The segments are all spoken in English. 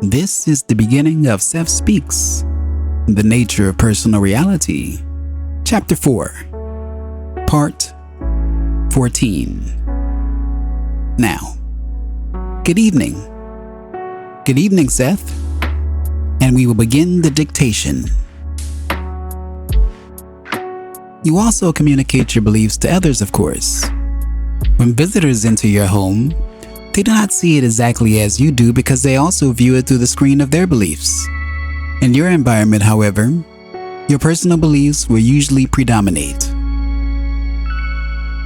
This is the beginning of Seth Speaks, The Nature of Personal Reality, Chapter 4, Part 14. Now, good evening. Good evening, Seth. And we will begin the dictation. You also communicate your beliefs to others, of course. When visitors enter your home, they do not see it exactly as you do because they also view it through the screen of their beliefs. In your environment, however, your personal beliefs will usually predominate.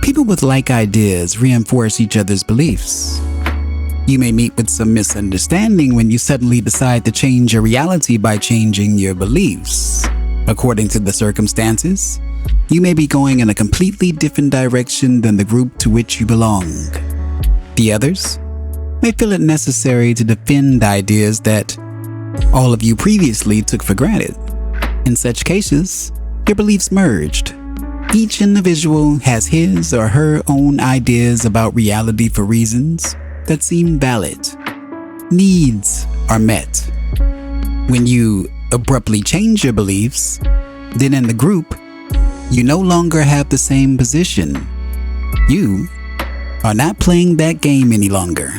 People with like ideas reinforce each other's beliefs. You may meet with some misunderstanding when you suddenly decide to change your reality by changing your beliefs. According to the circumstances, you may be going in a completely different direction than the group to which you belong. The others may feel it necessary to defend ideas that all of you previously took for granted. In such cases, your beliefs merged. Each individual has his or her own ideas about reality for reasons that seem valid. Needs are met. When you abruptly change your beliefs, then in the group, you no longer have the same position. You are not playing that game any longer.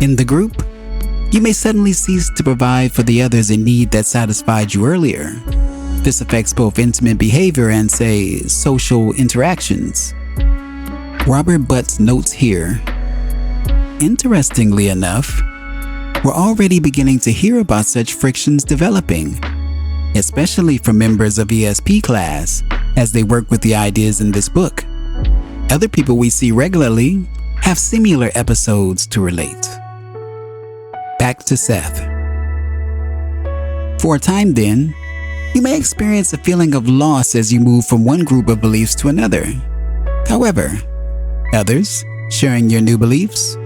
In the group, you may suddenly cease to provide for the others a need that satisfied you earlier. This affects both intimate behavior and, say, social interactions. Robert Butt's notes here. Interestingly enough, we're already beginning to hear about such frictions developing, especially from members of ESP class as they work with the ideas in this book. Other people we see regularly have similar episodes to relate. Back to Seth. For a time then, you may experience a feeling of loss as you move from one group of beliefs to another. However, others, sharing your new beliefs,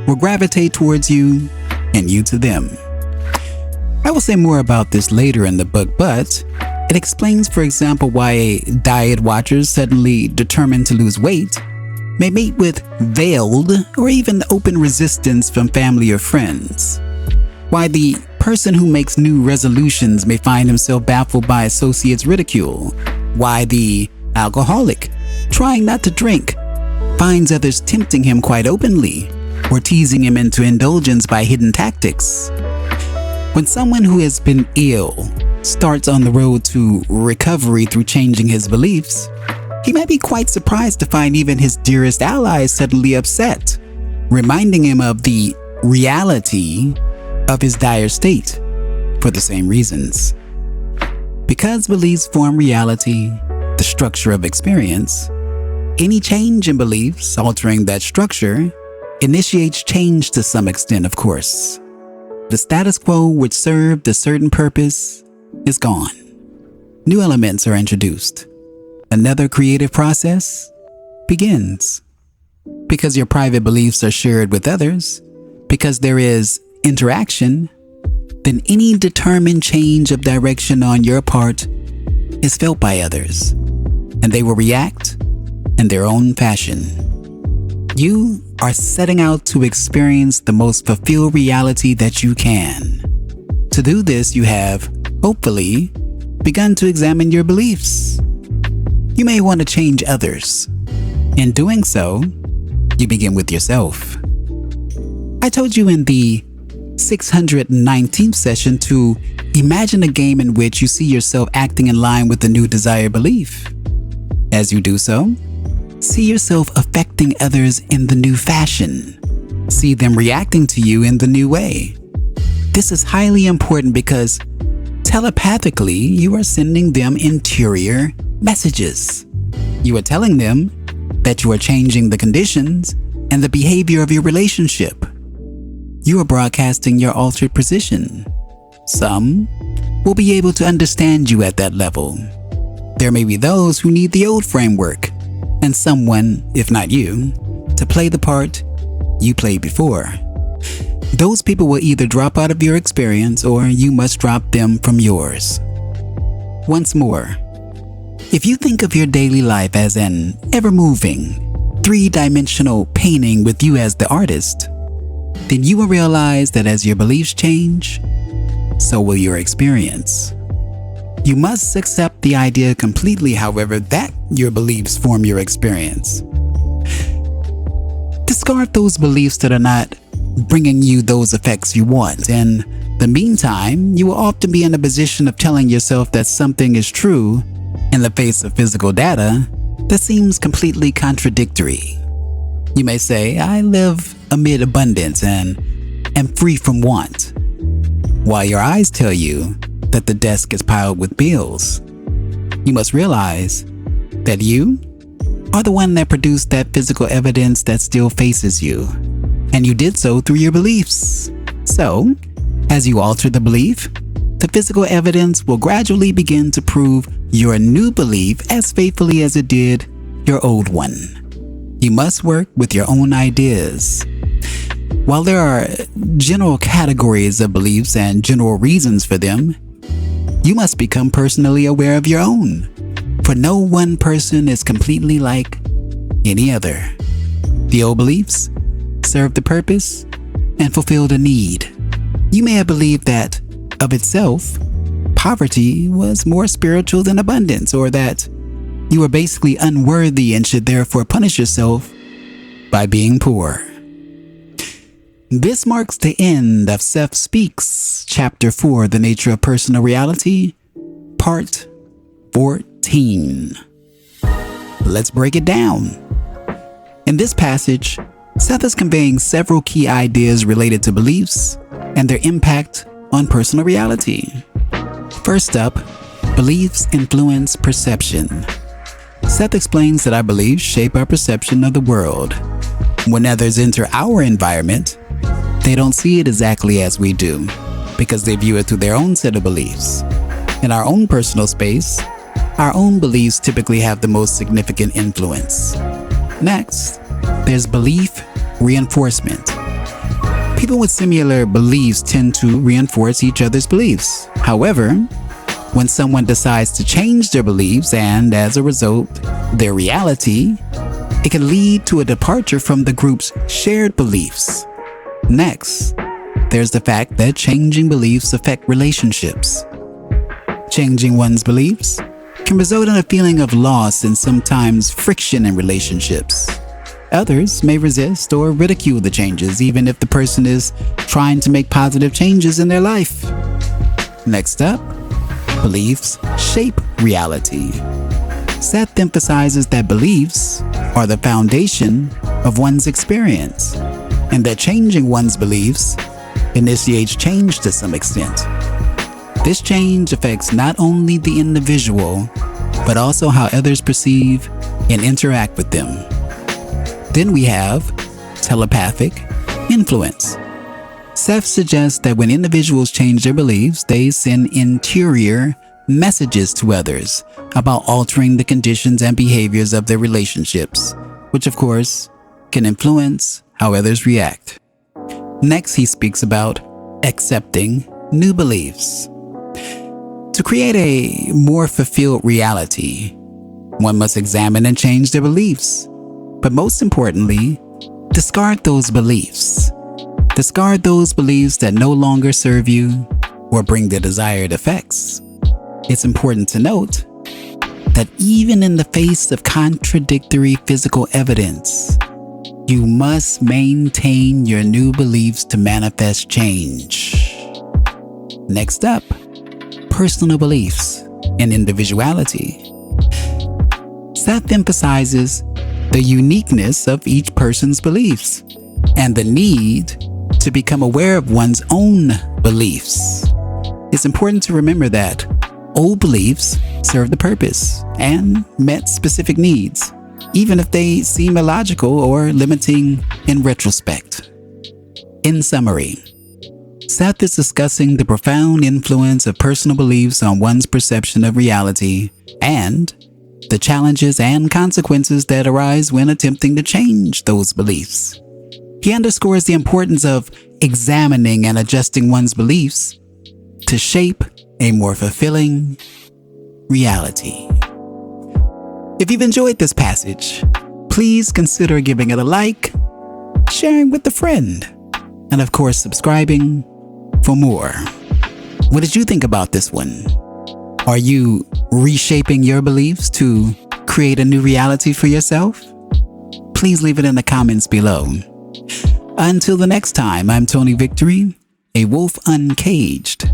will gravitate towards you and you to them. I will say more about this later in the book, but it explains, for example, why diet watchers suddenly determined to lose weight may meet with veiled or even open resistance from family or friends. Why the person who makes new resolutions may find himself baffled by associates' ridicule. Why the alcoholic, trying not to drink, finds others tempting him quite openly or teasing him into indulgence by hidden tactics. When someone who has been ill starts on the road to recovery through changing his beliefs, he may be quite surprised to find even his dearest allies suddenly upset, reminding him of the reality of his dire state for the same reasons. Because beliefs form reality, the structure of experience, any change in beliefs altering that structure initiates change to some extent, of course. The status quo which served a certain purpose is gone. New elements are introduced. Another creative process begins. Because your private beliefs are shared with others, because there is interaction, then any determined change of direction on your part is felt by others, and they will react in their own fashion. You are setting out to experience the most fulfilled reality that you can. To do this, you have, hopefully, begun to examine your beliefs. You may want to change others. In doing so, you begin with yourself. I told you in the 619th session to imagine a game in which you see yourself acting in line with the new desired belief. As you do so, see yourself affecting others in the new fashion. See them reacting to you in the new way. This is highly important because telepathically you are sending them interior messages. You are telling them that you are changing the conditions and the behavior of your relationship. You are broadcasting your altered position. Some will be able to understand you at that level. There may be those who need the old framework, and someone, if not you, to play the part you played before. Those people will either drop out of your experience or you must drop them from yours. Once more, if you think of your daily life as an ever-moving, three-dimensional painting with you as the artist, then you will realize that as your beliefs change, so will your experience. You must accept the idea completely, however, that your beliefs form your experience. Discard those beliefs that are not bringing you those effects you want. In the meantime, you will often be in a position of telling yourself that something is true in the face of physical data that seems completely contradictory. You may say, I live amid abundance and am free from want, while your eyes tell you that the desk is piled with bills. You must realize that you are the one that produced that physical evidence that still faces you, and you did so through your beliefs. So, as you alter the belief, the physical evidence will gradually begin to prove your new belief as faithfully as it did your old one. You must work with your own ideas. While there are general categories of beliefs and general reasons for them, you must become personally aware of your own, for no one person is completely like any other. The old beliefs served the purpose and fulfilled a need. You may have believed that, of itself, poverty was more spiritual than abundance, or that you were basically unworthy and should therefore punish yourself by being poor. This marks the end of Seth Speaks, Chapter 4, The Nature of Personal Reality, Part 14. Let's break it down. In this passage, Seth is conveying several key ideas related to beliefs and their impact on personal reality. First up, beliefs influence perception. Seth explains that our beliefs shape our perception of the world. When others enter our environment, they don't see it exactly as we do, because they view it through their own set of beliefs. In our own personal space, our own beliefs typically have the most significant influence. Next, there's belief reinforcement. People with similar beliefs tend to reinforce each other's beliefs. However, when someone decides to change their beliefs and, as a result, their reality, it can lead to a departure from the group's shared beliefs. Next, there's the fact that changing beliefs affect relationships. Changing one's beliefs can result in a feeling of loss and sometimes friction in relationships. Others may resist or ridicule the changes, even if the person is trying to make positive changes in their life. Next up, beliefs shape reality. Seth emphasizes that beliefs are the foundation of one's experience, and that changing one's beliefs initiates change to some extent. This change affects not only the individual, but also how others perceive and interact with them. Then we have telepathic influence. Seth suggests that when individuals change their beliefs, they send interior messages to others about altering the conditions and behaviors of their relationships, which of course can influence how others react. Next, he speaks about accepting new beliefs. To create a more fulfilled reality, one must examine and change their beliefs. But most importantly, discard those beliefs. Discard those beliefs that no longer serve you or bring the desired effects. It's important to note that even in the face of contradictory physical evidence, you must maintain your new beliefs to manifest change. Next up, personal beliefs and individuality. Seth emphasizes the uniqueness of each person's beliefs and the need to become aware of one's own beliefs. It's important to remember that old beliefs serve the purpose and met specific needs, even if they seem illogical or limiting in retrospect. In summary, Seth is discussing the profound influence of personal beliefs on one's perception of reality and the challenges and consequences that arise when attempting to change those beliefs. He underscores the importance of examining and adjusting one's beliefs to shape a more fulfilling reality. If you've enjoyed this passage, please consider giving it a like, sharing with a friend, and of course subscribing for more. What did you think about this one? Are you reshaping your beliefs to create a new reality for yourself? Please leave it in the comments below. Until the next time, I'm Tony Victory, a wolf uncaged.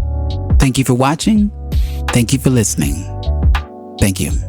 Thank you for watching. Thank you for listening. Thank you.